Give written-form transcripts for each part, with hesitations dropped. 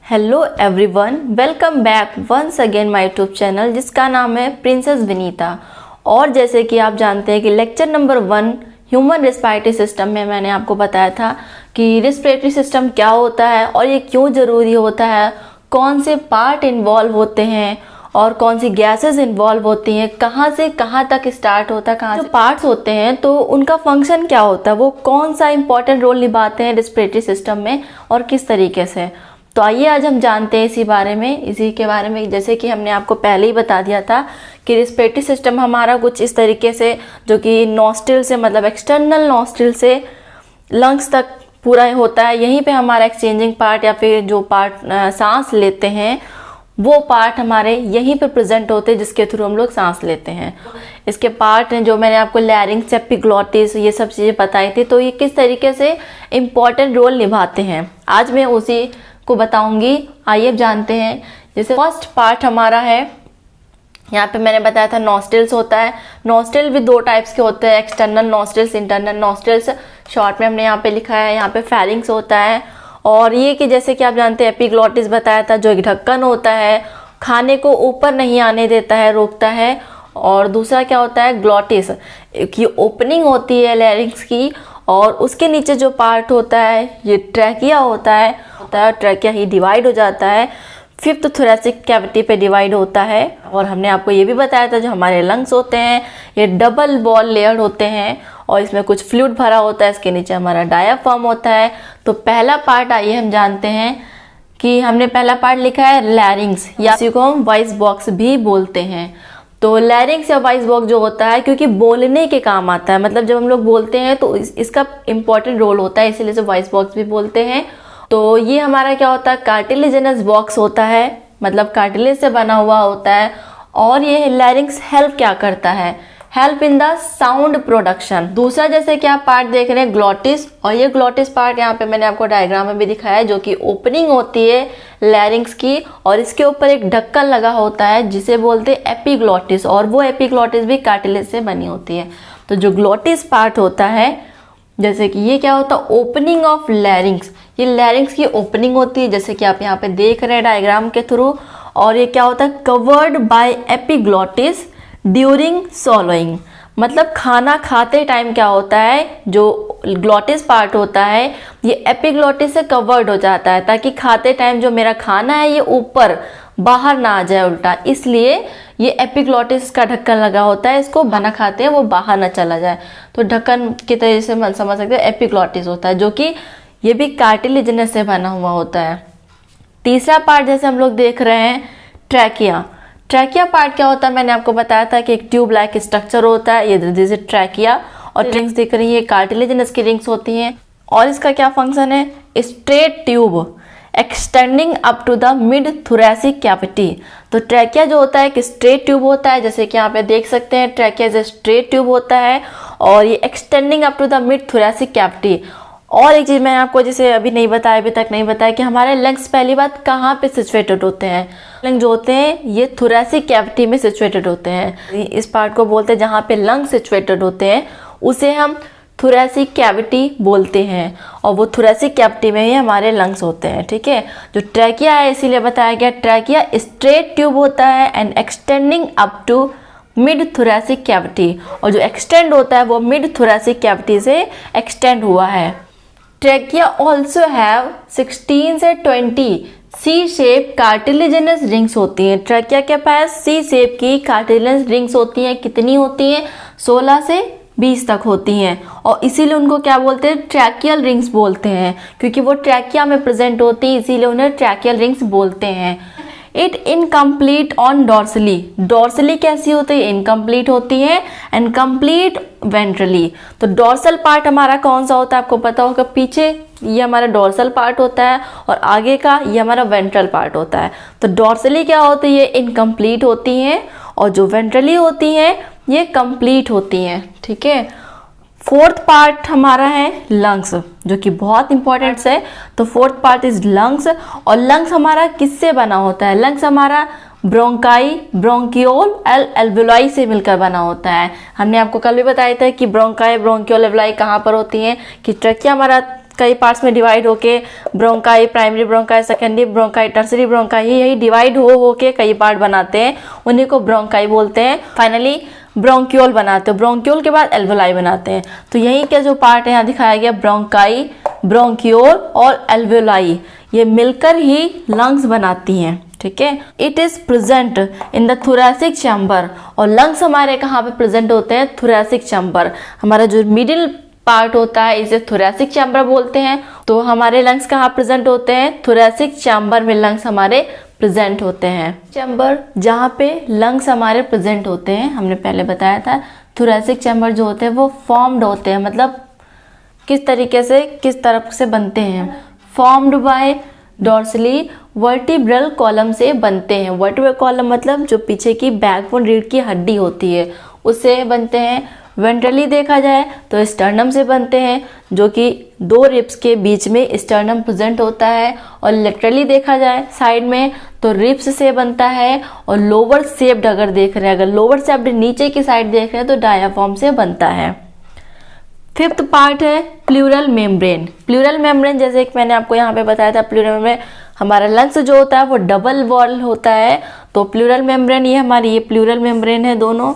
Hello everyone, welcome back once again my YouTube channel जिसका नाम है प्रिंसेस विनीता। और जैसे कि आप जानते हैं कि lecture number 1 human respiratory system में मैंने आपको बताया था कि रेस्पिरेटरी सिस्टम क्या होता है और ये क्यों ज़रूरी होता है, कौन से पार्ट इन्वॉल्व होते हैं और कौन सी गैसेस इन्वॉल्व होती हैं, कहाँ से कहाँ तक स्टार्ट होता है, कहाँ जो पार्ट्स होते हैं तो उनका फंक्शन क्या होता है, वो कौन सा इंपॉर्टेंट रोल निभाते हैं रेस्पिरेटरी सिस्टम में और किस तरीके से। तो आइए आज हम जानते हैं इसी के बारे में। जैसे कि हमने आपको पहले ही बता दिया था कि रेस्पिरेटरी सिस्टम हमारा कुछ इस तरीके से, जो कि नॉस्ट्रिल से मतलब एक्सटर्नल नॉस्ट्रिल से लंग्स तक पूरा होता है। यहीं पे हमारा एक्सचेंजिंग पार्ट या फिर जो पार्ट सांस लेते हैं वो पार्ट हमारे यहीं पे प्रेजेंट होते हैं, जिसके थ्रू हम लोग सांस लेते हैं। इसके पार्ट हैं जो मैंने आपको लैरिंक्स, एपिग्लॉटिस, ये सब चीज़ें बताई थी। तो ये किस तरीके से इम्पॉर्टेंट रोल निभाते हैं आज मैं उसी को बताऊंगी। आइए जानते हैं। जैसे फर्स्ट पार्ट हमारा है, यहाँ पे मैंने बताया था नॉस्ट्रिल्स होता है। नॉस्ट्रिल भी दो टाइप्स के होते हैं, external nostrils, internal nostrils. Short में हमने यहाँ पे लिखा है। यहाँ पे फेरिंग्स होता है और ये कि जैसे कि आप जानते हैं एपिग्लॉटिस बताया था, जो एक ढक्कन होता है, खाने को ऊपर नहीं आने देता है, रोकता है। और दूसरा क्या होता है ग्लॉटिस, की ओपनिंग होती है लैरिंक्स की, और उसके नीचे जो पार्ट होता है ये ट्रैकिया होता है। ट्रैकिया ही डिवाइड हो जाता है, 5th थोरेसिक कैविटी पे डिवाइड होता है। और हमने आपको ये भी बताया था जो हमारे लंग्स होते हैं ये डबल वॉल लेयर्ड होते हैं और इसमें कुछ फ्लूइड भरा होता है। इसके नीचे हमारा डायाफ्राम होता है। तो पहला पार्ट आइए हम जानते हैं कि हमने पहला पार्ट लिखा है लैरिंग्स, या इसी को हम वॉइस बॉक्स भी बोलते हैं। तो लैरिंग्स या वॉइस बॉक्स जो होता है क्योंकि बोलने के काम आता है, मतलब जब हम लोग बोलते हैं तो इसका इम्पॉर्टेंट रोल होता है, इसीलिए इसे वॉइस बॉक्स भी बोलते हैं। तो ये हमारा क्या होता है कार्टिलेजिनस बॉक्स होता है, मतलब कार्टिलेज से बना हुआ होता है। और ये लैरिंग्स हेल्प क्या करता है, help in the sound production. दूसरा जैसे कि आप पार्ट देख रहे हैं ग्लॉटिस, और ये ग्लॉटिस पार्ट यहाँ पे मैंने आपको डायग्राम में भी दिखाया है, जो कि ओपनिंग होती है लैरिंग्स की और इसके ऊपर एक ढक्कन लगा होता है जिसे बोलते हैं एपिग्लॉटिस, और वो एपिग्लॉटिस भी कार्टिलेज से बनी होती है। तो जो ग्लॉटिस पार्ट होता है, जैसे कि ये क्या होता है ओपनिंग ऑफ लैरिंग्स, ये लैरिंग्स की ओपनिंग होती है जैसे कि आप यहाँ पे देख रहे हैं डायग्राम के थ्रू। और ये क्या होता है कवर्ड बाय एपिग्लॉटिस ड्यूरिंग सॉलोइंग, मतलब खाना खाते टाइम क्या होता है जो ग्लॉटिस पार्ट होता है ये एपिग्लॉटिस से कवर्ड हो जाता है, ताकि खाते टाइम जो मेरा खाना है ये ऊपर बाहर ना आ जाए उल्टा, इसलिए ये एपिग्लॉटिस का ढक्कन लगा होता है, इसको खाना खाते हैं वो बाहर ना चला जाए। तो ढक्कन की तरह से मन समझ सकते हैं एपिग्लॉटिस होता है, जो कि ये भी कार्टिलेजिनस से बना हुआ होता है। तीसरा पार्ट जैसे हम लोग देख रहे हैं ट्रैकिया। ट्रैकिया पार्ट क्या होता है, मैंने आपको बताया था कि एक ट्यूब लाइक स्ट्रक्चर होता है, ये दिस इज ट्रैकिया। और रिंग्स दिख रही है कार्टिलेजिनस की रिंग्स होती हैं। और इसका क्या फंक्शन है, straight tube extending up to the mid thoracic cavity. तो ट्रैकिया जो होता है एक स्ट्रेट ट्यूब होता है, जैसे कि यहाँ पे देख सकते हैं ट्रैकिया जो स्ट्रेट ट्यूब होता है और ये extending up to the mid thoracic cavity. और एक चीज़ मैंने आपको जैसे अभी तक नहीं बताया कि हमारे लंग्स पहली बात कहाँ पे सिचुएटेड होते हैं। लंग जो होते हैं ये थोरेसिक कैविटी में सिचुएटेड होते हैं। इस पार्ट को बोलते हैं जहाँ पे लंग सिचुएटेड होते हैं उसे हम थोरेसिक कैविटी बोलते हैं, और वो थोरेसिक कैविटी में ही हमारे लंग्स होते हैं। ठीक है, जो ट्रैकिया है इसीलिए बताया गया ट्रैकिया स्ट्रेट ट्यूब होता है and extending up to mid thoracic cavity, और जो एक्सटेंड होता है वो मिड थोरेसिक कैविटी से एक्सटेंड हुआ है। ट्रैकिया ऑल्सो हैव 16 से 20 सी शेप कार्टिलेजिनस रिंग्स होती हैं। ट्रैकिया के पास सी शेप की कार्टिलेजिनस रिंग्स होती हैं। कितनी होती हैं, 16 से 20 तक होती हैं, और इसीलिए उनको क्या बोलते हैं ट्रैकियल रिंग्स बोलते हैं, क्योंकि वो ट्रैकिया में प्रेजेंट होती है, इसीलिए उन्हें ट्रैकियल रिंग्स बोलते हैं। It incomplete on dorsally, dorsally कैसी होती है इनकम्प्लीट होती है, एंड कंप्लीट वेंट्रली। तो डॉर्सल पार्ट हमारा कौन सा होता है आपको पता होगा, पीछे ये हमारा डॉर्सल पार्ट होता है और आगे का ये हमारा वेंट्रल पार्ट होता है। तो डॉर्सली क्या होती है इनकम्प्लीट होती हैं, और जो वेंट्रली होती हैं ये कंप्लीट होती हैं। ठीक है, फोर्थ पार्ट हमारा है लंग्स, जो कि बहुत इंपॉर्टेंट है। तो फोर्थ पार्ट इज लंग्स, और लंग्स हमारा किससे बना होता है, लंग्स हमारा ब्रोंकाई, ब्रोंकियोल, एल्वेलाई से मिलकर बना होता है। हमने आपको कल भी बताया था कि ब्रोंकाई, ब्रोंकियोल, एल्वेलाई कहाँ पर होती हैं, कि ट्रैकिया हमारा कई पार्ट्स में डिवाइड होके bronchi, primary bronchi, secondary bronchi, tertiary bronchi, यही डिवाइड हो के कई पार्ट बनाते हैं, उन्हीं को ब्रोंकाई बोलते हैं। फाइनली ब्रोंक्यूल बनाते हैं, ब्रोंक्यूल के बाद एल्वोलाई बनाते हैं। तो यही के जो पार्ट है यहाँ दिखाया गया, ब्रोंकाई, ब्रोंक्यूल और एल्वोलाई, ये मिलकर ही लंग्स बनाती हैं। ठीक है, it is present in the thoracic chamber, और लंग्स हमारे कहाँ पे प्रेजेंट होते हैं? Thoracic chamber. हमारा जो मिडिल पार्ट होता है इसे थोरैसिक चैम्बर बोलते हैं। तो हमारे लंग्स कहाँ प्रेजेंट होते हैं? थोरैसिक चैम्बर में लंग्स हमारे प्रेजेंट होते हैं। चैम्बर जहाँ पे लंग्स हमारे प्रेजेंट होते हैं, हमने पहले बताया था थोरैसिक चैम्बर जो होते हैं वो फॉर्म्ड होते हैं, मतलब किस तरीके से, किस तरफ से बनते हैं? Formed by dorsally vertebral column से बनते हैं। वर्टिब्रल कॉलम मतलब जो पीछे की बैकबोन रीढ़ की हड्डी होती है उससे बनते हैं। वेंट्रली देखा जाए तो स्टर्नम से बनते हैं, जो कि दो रिब्स के बीच में स्टर्नम प्रेजेंट होता है। और लेटरली देखा जाए साइड में तो रिब्स से बनता है। और लोअर शेप्ड अगर देख रहे हैं, अगर लोअर शेप्ड नीचे की साइड देख रहे हैं तो डायाफ्राम से बनता है। फिफ्थ पार्ट है प्लूरल मेम्ब्रेन। प्लूरल मेम्ब्रेन जैसे कि मैंने आपको यहाँ पे बताया था, प्लूरल मेम्ब्रेन हमारा लंग्स जो होता है वो डबल वॉल होता है। तो प्लूरल मेम्ब्रेन ये हमारी ये प्लूरल मेम्ब्रेन है, दोनों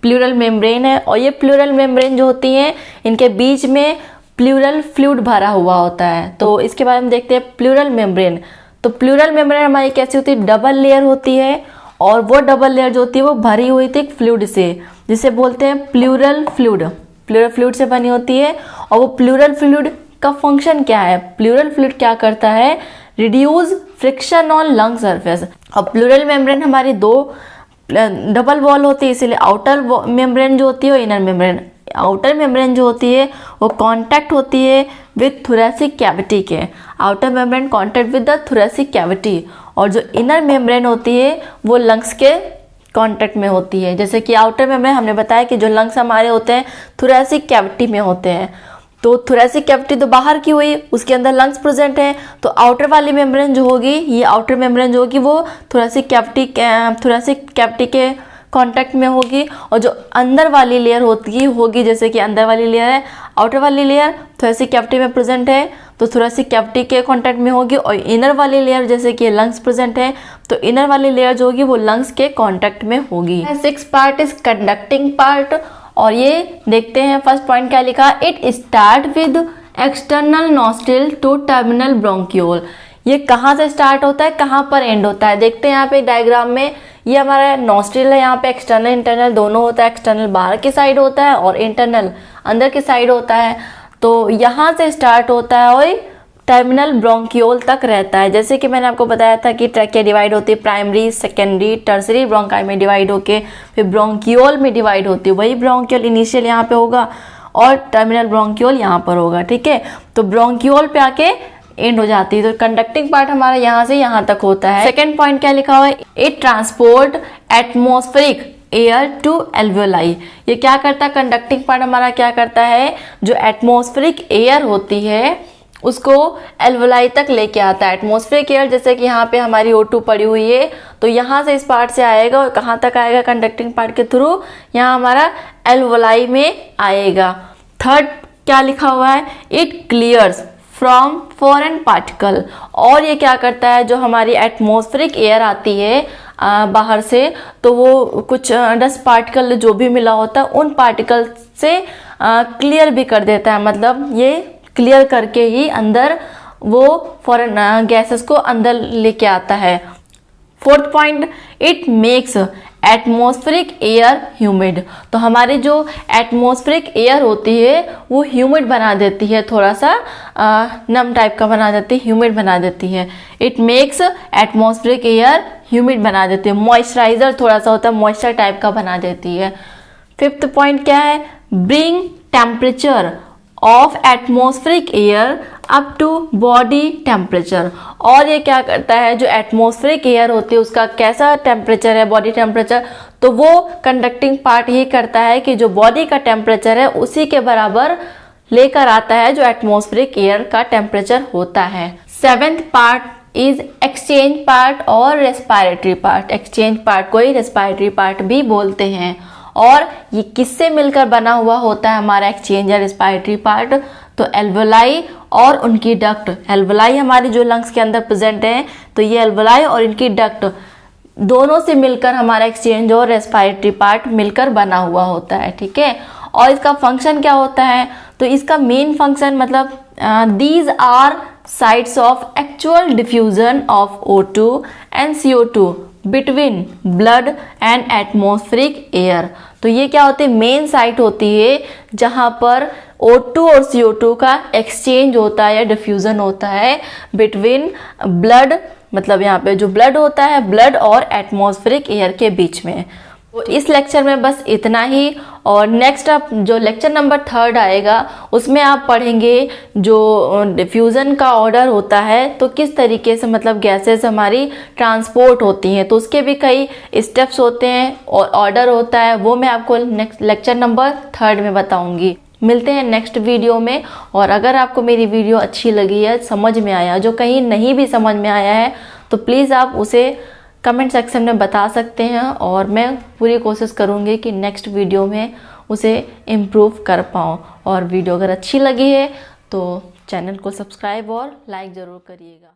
प्लूरल मेम्ब्रेन है। और ये प्लूरल मेम्ब्रेन जो होती है इनके बीच में प्लूरल फ्लूइड भरा हुआ होता है। तो इसके बारे में देखते हैं प्लूरल मेम्ब्रेन। तो प्लूरल मेम्ब्रेन हमारी कैसी होती है? डबल लेयर होती है, और वो डबल लेयर जो होती है वो भरी हुई थी फ्लूइड से, जिसे बोलते हैं प्लूरल फ्लूइड। प्लूरल फ्लूइड से बनी होती है। और वो प्लूरल फ्लूइड का फंक्शन क्या है? प्लूरल फ्लूइड क्या करता है? Reduce friction on lung surface. और प्लूरल मेम्ब्रेन हमारी दो डबल वॉल होती है, इसीलिए आउटर मेम्ब्रेन जो होती है और इनर मेम्ब्रेन। आउटर मेम्ब्रेन जो होती है वो कांटेक्ट होती है विद थोरैसिक कैविटी के। Outer membrane contact with the thoracic cavity, और जो इनर मेम्ब्रेन होती है वो लंग्स के कांटेक्ट में होती है। जैसे कि आउटर मेम्ब्रेन हमने बताया कि जो लंग्स हमारे होते हैं थोरैसिक कैविटी में होते हैं। तो थोरैसिक कैविटी तो बाहर की हुई, उसके अंदर लंग्स प्रेजेंट है। तो आउटर वाली मेम्ब्रेन जो होगी, ये आउटर मेम्ब्रेन जो होगी वो थोरैसिक कैविटी के कांटेक्ट में होगी। और जो अंदर वाली लेयर होगी जैसे कि अंदर वाली लेयर है, आउटर वाली लेयर थोरैसिक कैविटी में प्रेजेंट है तो थोरैसिक कैविटी के कांटेक्ट में होगी। और इनर वाली लेयर जैसे कि लंग्स प्रेजेंट है तो इनर वाली लेयर जो होगी वो लंग्स के कांटेक्ट में होगी। Six part is conducting part. और ये देखते हैं फर्स्ट पॉइंट क्या लिखा, it start with external nostril to terminal bronchiole. ये कहाँ से स्टार्ट होता है, कहाँ पर एंड होता है? देखते हैं यहाँ पे डायग्राम में, ये हमारा नॉस्ट्रिल है, यहाँ पे एक्सटर्नल इंटरनल दोनों होता है। एक्सटर्नल बाहर की साइड होता है और इंटरनल अंदर की साइड होता है। तो यहाँ से स्टार्ट होता है और टर्मिनल ब्रोंक्यूल तक रहता है। जैसे कि मैंने आपको बताया था कि ट्रैकिया डिवाइड होती है प्राइमरी, सेकेंडरी, टर्सरी ब्रोंकाई में डिवाइड होके फिर ब्रोंक्यूल में डिवाइड होती है। वही ब्रोंक्यूल इनिशियल यहाँ पे होगा और टर्मिनल ब्रोंक्यूल यहाँ पर होगा। ठीक है, तो ब्रोंक्यूल पे आके एंड हो जाती है। तो कंडक्टिंग पार्ट हमारा यहाँ से यहाँ तक होता है। सेकेंड पॉइंट क्या लिखा हुआ है, it transport atmospheric air to alveoli. ये क्या करता है? कंडक्टिंग पार्ट हमारा क्या करता है, जो एटमॉस्फेरिक एयर होती है उसको एल्वियोलाई तक लेके आता है। एटमॉस्फेरिक एयर जैसे कि यहाँ पे हमारी O2 पड़ी हुई है तो यहाँ से इस पार्ट से आएगा और कहाँ तक आएगा? कंडक्टिंग पार्ट के थ्रू यहाँ हमारा एल्वियोलाई में आएगा। थर्ड क्या लिखा हुआ है, it clears from foreign particle. और ये क्या करता है, जो हमारी एटमॉस्फेरिक एयर आती है बाहर से, तो वो कुछ डस्ट पार्टिकल जो भी मिला होता है उन पार्टिकल से क्लियर भी कर देता है। मतलब ये क्लियर करके ही अंदर वो फॉरेन गैसेस को अंदर लेके आता है। Fourth point, it makes atmospheric air humid. तो हमारी जो एटमॉस्फेरिक एयर होती है वो ह्यूमिड बना देती है, थोड़ा सा नम टाइप का बना देती है, ह्यूमिड बना देती है। It makes atmospheric air humid बना देती है। मॉइस्चराइजर थोड़ा सा होता है, मॉइस्चर टाइप का बना देती है। फिफ्थ पॉइंट क्या है, bring temperature of atmospheric air up to body temperature. और ये क्या करता है, जो एटमॉस्फेरिक एयर होती है उसका कैसा टेम्परेचर है, बॉडी टेम्परेचर, तो वो कंडक्टिंग पार्ट ही करता है कि जो बॉडी का टेम्परेचर है उसी के बराबर लेकर आता है जो एटमॉस्फेरिक एयर का टेम्परेचर होता है। Seventh part is exchange part और रेस्पिरेटरी पार्ट। एक्सचेंज पार्ट को ही रेस्पिरेटरी पार्ट भी बोलते हैं। और ये किससे मिलकर बना हुआ होता है हमारा एक्सचेंज या रेस्पिरेटरी पार्ट? तो एल्वोलाई और उनकी डक्ट। एल्वोलाई हमारे जो लंग्स के अंदर प्रेजेंट हैं, तो ये एल्वोलाई और इनकी डक्ट दोनों से मिलकर हमारा एक्सचेंज और रेस्पिरेटरी पार्ट मिलकर बना हुआ होता है, ठीक है। और इसका फंक्शन क्या होता है? तो इसका मेन फंक्शन मतलब these are sites of actual diffusion of O2 and CO2 between blood and atmospheric air. तो ये क्या होती है? मेन साइट होती है जहाँ पर O2 और CO2 का एक्सचेंज होता है या डिफ्यूजन होता है बिटवीन ब्लड, मतलब यहाँ पे जो ब्लड होता है, ब्लड और एटमॉस्फेरिक एयर के बीच में। तो इस लेक्चर में बस इतना ही। और नेक्स्ट आप जो लेक्चर नंबर 3 आएगा उसमें आप पढ़ेंगे जो डिफ्यूज़न का ऑर्डर होता है, तो किस तरीके से मतलब गैसेस हमारी ट्रांसपोर्ट होती हैं, तो उसके भी कई स्टेप्स होते हैं और ऑर्डर होता है, वो मैं आपको नेक्स्ट लेक्चर नंबर 3 में बताऊंगी। मिलते हैं नेक्स्ट वीडियो में। और अगर आपको मेरी वीडियो अच्छी लगी है, समझ में आया, जो कहीं नहीं भी समझ में आया है, तो प्लीज़ आप उसे कमेंट सेक्शन में बता सकते हैं और मैं पूरी कोशिश करूँगी कि नेक्स्ट वीडियो में उसे इम्प्रूव कर पाऊँ। और वीडियो अगर अच्छी लगी है तो चैनल को सब्सक्राइब और लाइक ज़रूर करिएगा।